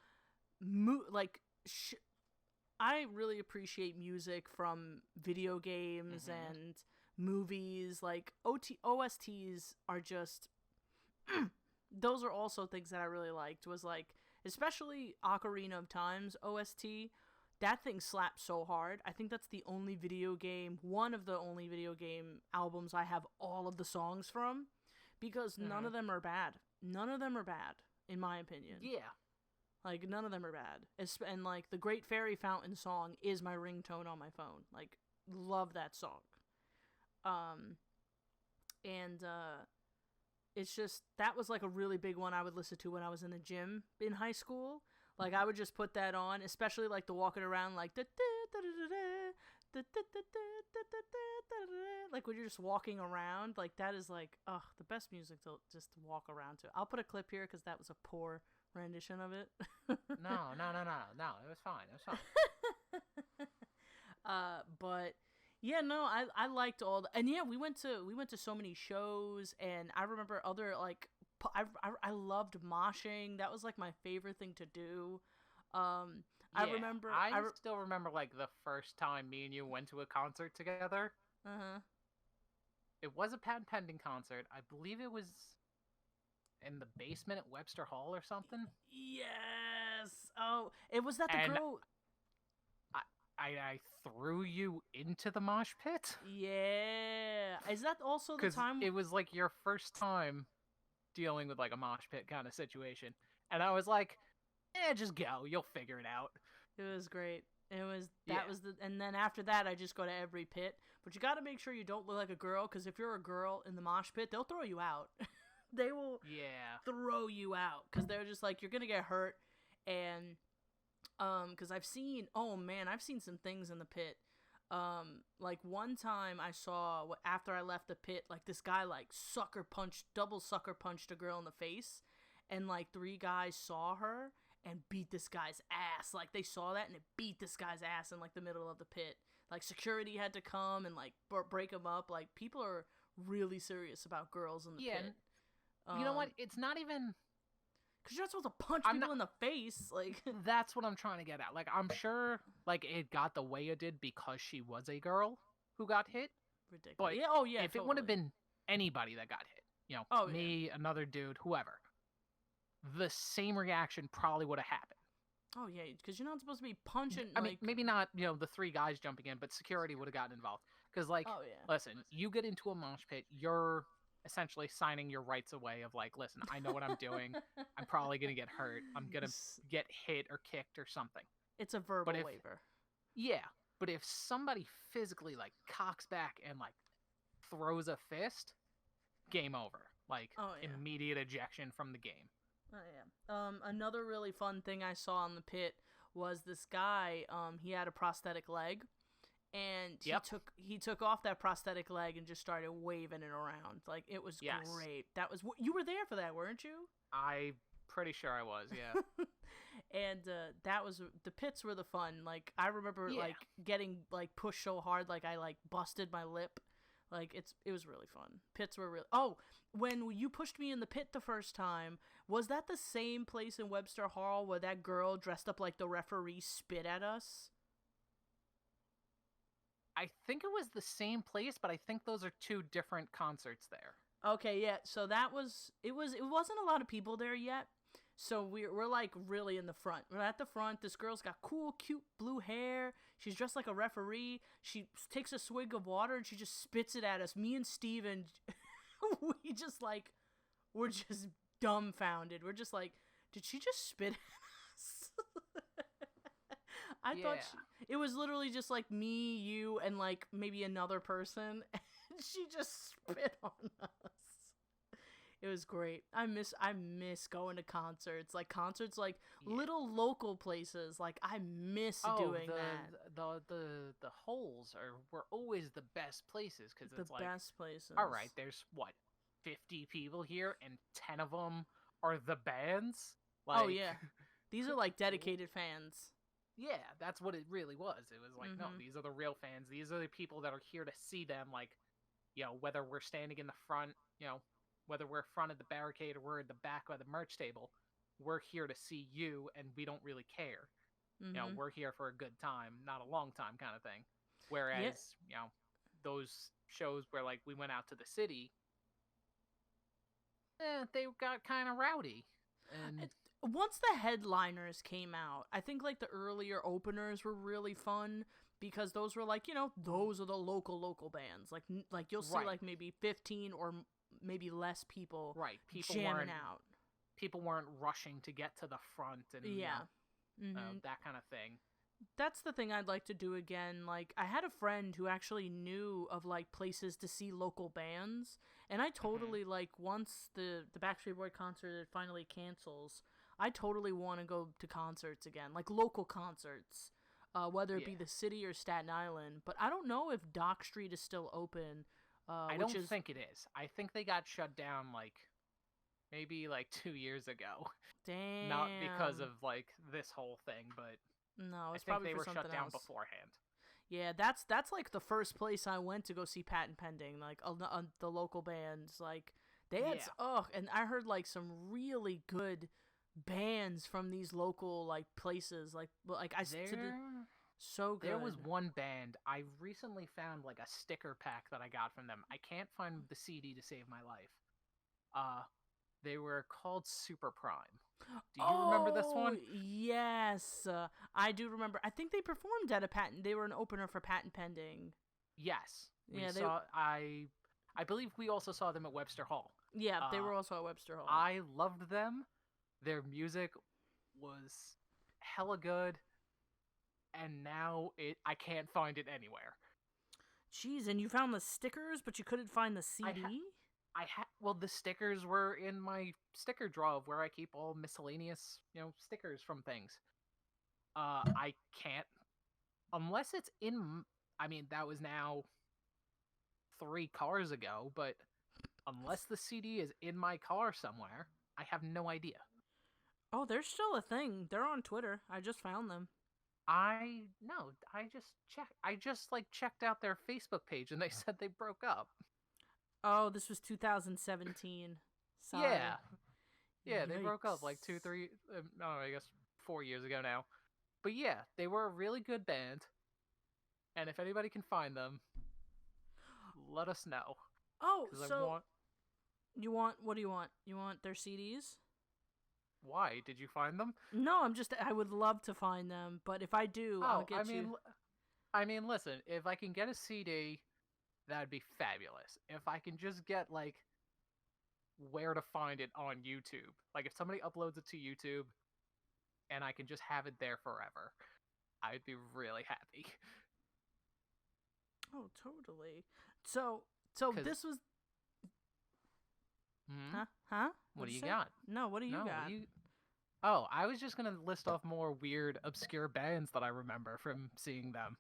I really appreciate music from video games and movies. Like, OSTs are just those are also things that I really liked. Was, like, especially Ocarina of Time's OST. That thing slaps so hard. I think that's one of the only video game albums I have all of the songs from, because none of them are bad. None of them are bad, in my opinion. Yeah. Like, none of them are bad. And, like, the Great Fairy Fountain song is my ringtone on my phone. Like, love that song. It's just, that was, like, a really big one I would listen to when I was in the gym in high school. Like, I would just put that on, especially, like, the walking around, like, like, when you're just walking around. Like, that is, like, the best music to just walk around to. I'll put a clip here because that was a poor rendition of it. No. It was fine. But Yeah, no, I liked all the, and yeah, we went to so many shows, and I remember other like I loved moshing. That was like my favorite thing to do. I Yeah, remember I still remember like the first time me and you went to a concert together. uh-huh. It was a patent pending concert. I believe it was in the basement at Webster Hall or something. Yes. Oh, it was that the And girl. I threw you into the mosh pit Yeah. Is that also the because time? it was like your first time dealing with like a mosh pit kind of situation, and I was like, "Eh, just go. You'll figure it out." It was great. It was Yeah, that was the and then after that I just go to every pit. But you got to make sure you don't look like a girl cuz if you're a girl in the mosh pit, they'll throw you out. They will yeah, throw you out cuz they're just like you're going to get hurt and cuz I've seen some things in the pit. Like one time I saw after I left the pit, like this guy like double sucker punched a girl in the face, and like three guys saw her and beat this guy's ass. Like they saw that and it beat this guy's ass in like the middle of the pit. Like security had to come and like break him up. Like people are really serious about girls in the yeah. pit. You know what? It's not even. Because you're not supposed to punch I'm people not- in the face. Like That's what I'm trying to get at. Like, I'm sure, like, it got the way it did because she was a girl who got hit. ridiculous. But Yeah. Oh yeah. if it would have totally. been anybody that got hit, Oh, yeah. me, another dude, whoever, the same reaction probably would have happened. Oh yeah. Because you're not supposed to be punching. I like, mean, maybe not, the three guys jumping in, but security would have gotten involved. Because, like, Oh yeah. listen, you get into a mosh pit, you're essentially signing your rights away of, like, listen, I know what I'm doing. I'm probably going to get hurt. I'm going to get hit or kicked or something. It's a verbal if- waiver. Yeah, but if somebody physically, like, cocks back and, like, throws a fist, game over. Like, Oh, yeah. immediate ejection from the game. Oh yeah. Another really fun thing I saw in the pit was this guy. He had a prosthetic leg, and Yep. he took off that prosthetic leg and just started waving it around. Like it was Yes. great. That was you were there for that, weren't you? I'm pretty sure I was, yeah. And that was the pits were the fun. Like I remember Yeah. like getting like pushed so hard like I like busted my lip. Like it was really fun. Pits were really. Oh, when you pushed me in the pit the first time, was that the same place in Webster Hall where that girl dressed up like the referee spit at us? I think it was the same place, but I think those are two different concerts there. Okay, yeah. So that was it. Wasn't a lot of people there yet. So we're like really in the front. We're at the front. This girl's got cool, cute blue hair. She's dressed like a referee. She takes a swig of water and she just spits it at us. Me and Steven, we're just dumbfounded. We're just like, did she just spit at us? I thought it was literally just like me, you, and like maybe another person. And she just spit on us. It was great. I miss going to concerts. Like concerts like little local places. Like I miss doing that. The holes were always the best places because it's like best places. all right, there's what 50 people here and 10 of them are the bands. Like, oh yeah, these are like dedicated fans. Yeah, that's what it really was. It was like, no, Mhm. these are the real fans. These are the people that are here to see them. Like, whether we're standing in the front, whether we're front of the barricade or we're at the back of the merch table, we're here to see you, and we don't really care. Mhm. We're here for a good time, not a long time kind of thing. Whereas, those shows where like we went out to the city, they got kind of rowdy. And Once the headliners came out, I think like the earlier openers were really fun because those were like, those are the local bands. Like you'll see Right. like maybe 15 or maybe less people right, people jamming out. People weren't rushing to get to the front and Yeah. that kind of thing. That's the thing I'd like to do again. Like I had a friend who actually knew of like places to see local bands, and I totally like once the Backstreet Boy concert finally cancels, I totally want to go to concerts again, like local concerts, whether it be Yeah. the city or Staten Island. But I don't know if Dock Street is still open. I don't think it is. I think they got shut down like maybe like 2 years ago. Damn. Not because of like this whole thing, but no, I it's think probably they for were something shut down else. beforehand. Yeah, that's like the first place I went to go see Patent Pending, like the local bands. Like they had and I heard like some really good bands from these local like places. So good. There was one band I recently found like a sticker pack that I got from them. I can't find the CD to save my life. They were called Super Prime. Do you remember this one? Yes, I do remember. I think they performed at a patent. They were an opener for Patent Pending. Yes, Yeah, saw. I believe we also saw them at Webster Hall. Yeah, they were also at Webster Hall. I loved them. Their music was hella good, and now I can't find it anywhere. Jeez, and you found the stickers, but you couldn't find the CD? Well, the stickers were in my sticker drawer where I keep all miscellaneous, stickers from things. I can't, unless it's in. I mean, that was now 3 cars ago, but unless the CD is in my car somewhere, I have no idea. Oh, they're still a thing. They're on Twitter. I just found them. I just checked out their Facebook page and they said they broke up. Oh, this was 2017. Sorry. Yeah, they broke up like 2, 3, I guess 4 years ago now. But yeah, they were a really good band. And if anybody can find them, let us know. Oh, so what do you want? You want their CDs? Why? Did you find them? No, I would love to find them, but if I do, I'll get you. I mean, listen, if I can get a CD, that'd be fabulous. If I can just get, where to find it on YouTube. Like, if somebody uploads it to YouTube, and I can just have it there forever, I'd be really happy. Oh, totally. So this was... Huh? What do you got? No, what do you got? Oh, I was just gonna list off more weird, obscure bands that I remember from seeing them.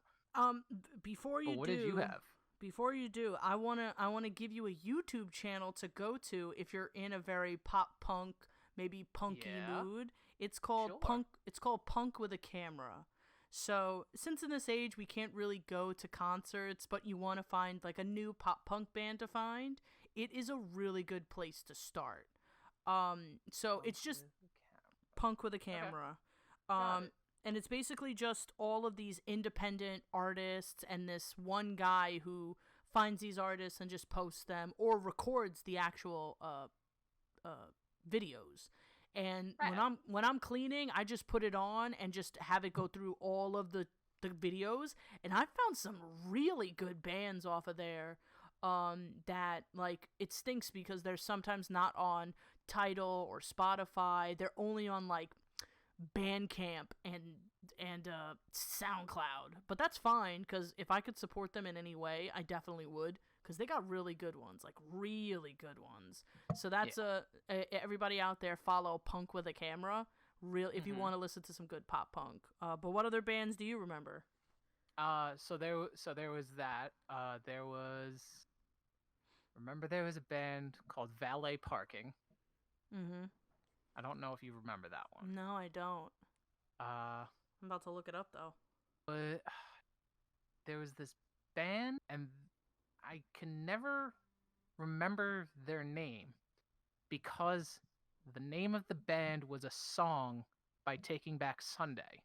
Before you what did you have? Before you do, I wanna give you a YouTube channel to go to if you're in a very pop punk, maybe punky mood. It's called Punk. It's called Punk with a Camera. So since in this age we can't really go to concerts, but you want to find like a new pop punk band to find, it is a really good place to start. So it's just Punk with a Camera. Okay. And it's basically just all of these independent artists and this one guy who finds these artists and just posts them or records the actual videos. And when I'm cleaning, I just put it on and just have it go through all of the videos, and I found some really good bands off of there. That like it stinks because they're sometimes not on Tidal or Spotify. They're only on like Bandcamp and SoundCloud. But that's fine because if I could support them in any way, I definitely would. Because they got really good ones, like really good ones. So that's everybody out there, follow Punk with a Camera. If you want to listen to some good pop punk. But what other bands do you remember? So there was that. Remember there was a band called Valet Parking. Mm-hmm. I don't know if you remember that one. No, I don't. I'm about to look it up though. But there was this band, and I can never remember their name because the name of the band was a song by Taking Back Sunday.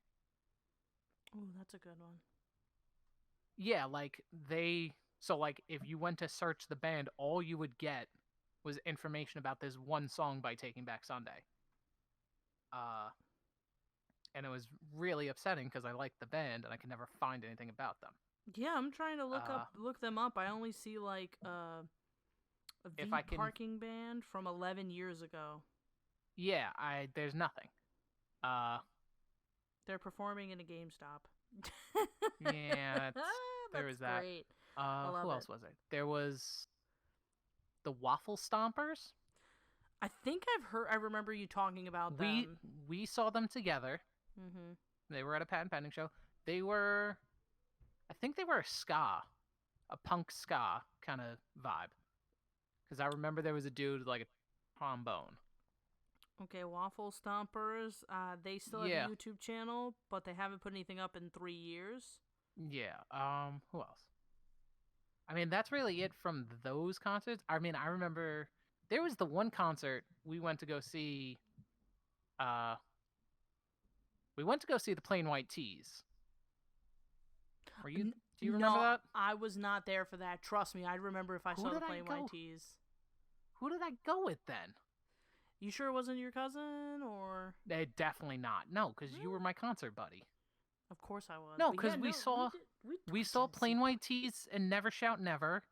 Oh, that's a good one. Yeah, if you went to search the band, all you would get was information about this one song by Taking Back Sunday. And it was really upsetting because I liked the band and I could never find anything about them. Yeah, I'm trying to look them up. I only see like a Parking band from 11 years ago. Yeah, there's nothing. They're performing in a GameStop. Yeah, there was that. Great. Who else was it? There was the Waffle Stompers. I think I remember you talking about them. We saw them together. Mm-hmm. They were at a Patent Pending show. I think they were a punk ska kind of vibe. Because I remember there was a dude with like a trombone. Okay, Waffle Stompers. They still have a YouTube channel, but they haven't put anything up in 3 years. Yeah. Who else? I mean, that's really it from those concerts. I mean, I remember there was the one concert we went to go see. Uh, we went to go see the Plain White Tees. Were you? Do you remember No, that? I was not there for that. Trust me, I'd remember if I Who saw the did I Plain go? White Tees. Who did I go with then? You sure it wasn't your cousin or? Definitely not. No, because you were my concert buddy. Of course I was. No, But because yeah, we saw we saw did see Plain White Tees and Never Shout Never.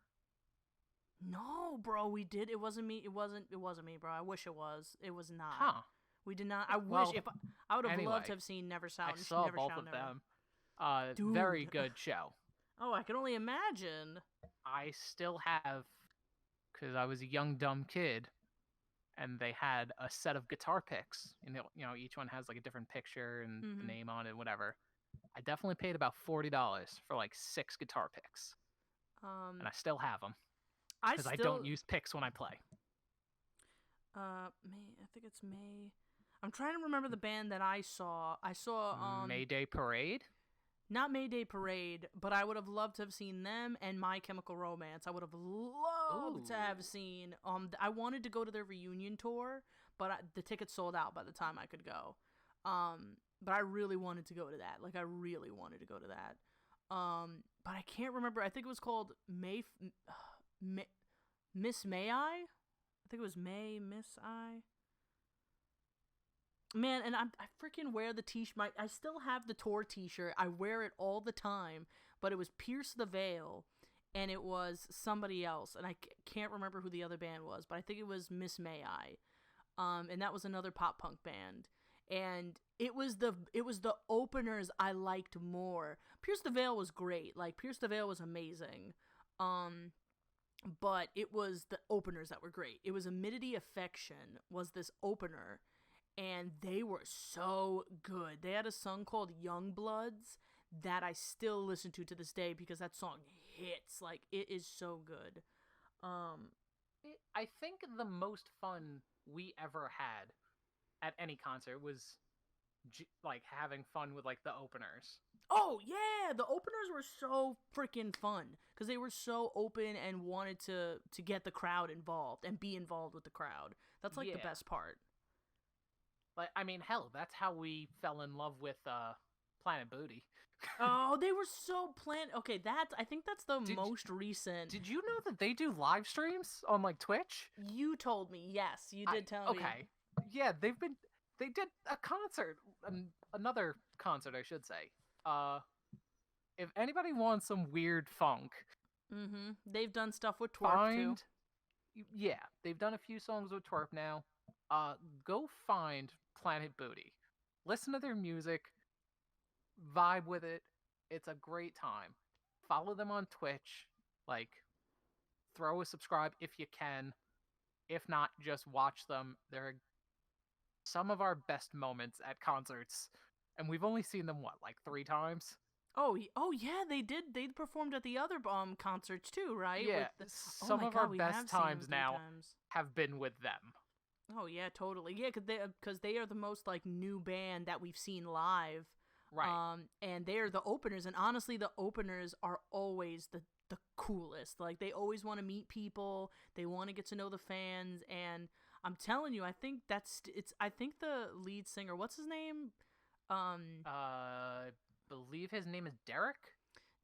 No, bro, we did. It wasn't me. It wasn't me, bro. I wish it was. It was not. Huh. We did not. I Well, wish if I would have anyway, loved to have seen Never Shout. I saw Never both Shout of Never. them. Dude. Very good show. Oh, I can only imagine. I still have, because I was a young dumb kid, and they had a set of guitar picks. And each one has like a different picture and the name on it, whatever. I definitely paid about $40 for like 6 guitar picks, and I still have them because I don't use picks when I play. May. I think it's May. I'm trying to remember the band that I saw. I saw Mayday Parade. Not Mayday Parade, but I would have loved to have seen them and My Chemical Romance. I would have loved to have seen. I wanted to go to their reunion tour, but the tickets sold out by the time I could go. But I really wanted to go to that. Like I really wanted to go to that. But I can't remember. I think it was called Miss May I think it was Miss I. Man, and I freaking wear the t-shirt. I still have the tour t-shirt. I wear it all the time. But it was Pierce the Veil, and it was somebody else, and I can't remember who the other band was. But I think it was Miss May I, and that was another pop punk band. And it was the openers I liked more. Pierce the Veil was great. Like Pierce the Veil was amazing. But it was the openers that were great. It was Immunity Affection was this opener. And they were so good. They had a song called Young Bloods that I still listen to this day because that song hits. Like, it is so good. I think the most fun we ever had at any concert was like having fun with like the openers. Oh yeah, the openers were so freaking fun because they were so open and wanted to get the crowd involved and be involved with the crowd. That's like the best part. Like, I mean, hell, that's how we fell in love with Planet Booty. Oh, they were so Okay, I think that's the most recent. Did you know that they do live streams on like Twitch? You told me, yes, you did tell me. Okay, yeah, they did a concert, another concert, I should say. If anybody wants some weird funk, they've done stuff with Twerp too. Yeah, they've done a few songs with Twerp now. Go find Planet Booty. Listen to their music. Vibe with it. It's a great time. Follow them on Twitch. Like, throw a subscribe if you can. If not, just watch them. They're some of our best moments at concerts. And we've only seen them, like 3 times? Oh yeah, they did. They performed at the other concerts too, right? Yeah, some of our best times now have been with them. Oh yeah, totally. Yeah, because they are the most like new band that we've seen live, right? And they are the openers, and honestly, the openers are always the coolest. Like they always want to meet people, they want to get to know the fans, and I'm telling you, I think I think the lead singer, what's his name? I believe his name is Derek.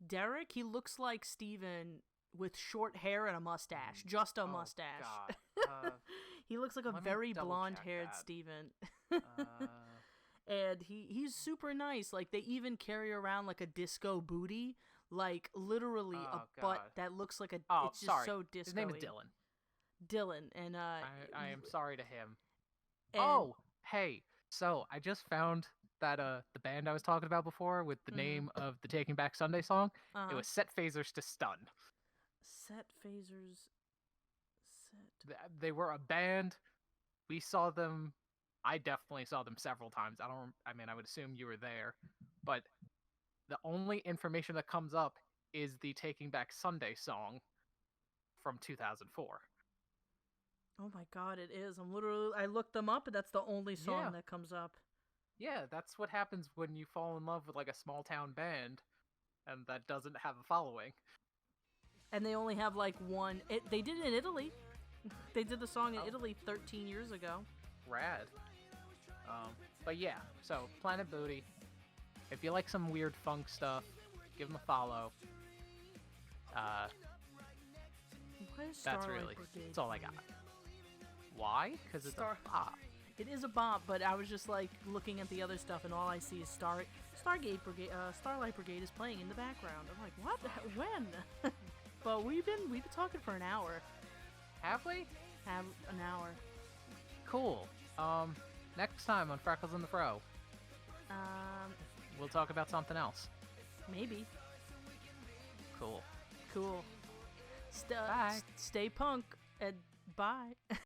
Derek. He looks like Steven with short hair and a mustache, just a mustache. God. He looks like a very blonde-haired Steven. And he's super nice. Like, they even carry around, like, a disco booty. Like, literally butt that looks like a... it's just so disco-y. His name is Dylan. Dylan, and... I am sorry to him. And, hey, so I just found that the band I was talking about before with the name of the Taking Back Sunday song, it was Set Phasers to Stun. Set Phasers... They were a band. We saw them. I definitely saw them several times. I would assume you were there, but the only information that comes up is the Taking Back Sunday song from 2004. Oh my god, it is. I looked them up, and that's the only song that comes up. Yeah, that's what happens when you fall in love with like a small town band. and that doesn't have a following. And they only have like one. They did it in Italy. They did the song in Italy 13 years ago. Rad. But yeah, so Planet Booty. If you like some weird funk stuff, give them a follow. That's all I got. Why? Because it's a pop. It is a bop, but I was just like looking at the other stuff, and all I see is Starlight Brigade is playing in the background. I'm like, what? When? But we've been talking for an hour. Have we? Have an hour. Cool. Next time on Freckles and the Fro, we'll talk about something else. Maybe. Cool. Cool. Bye. Stay punk and bye.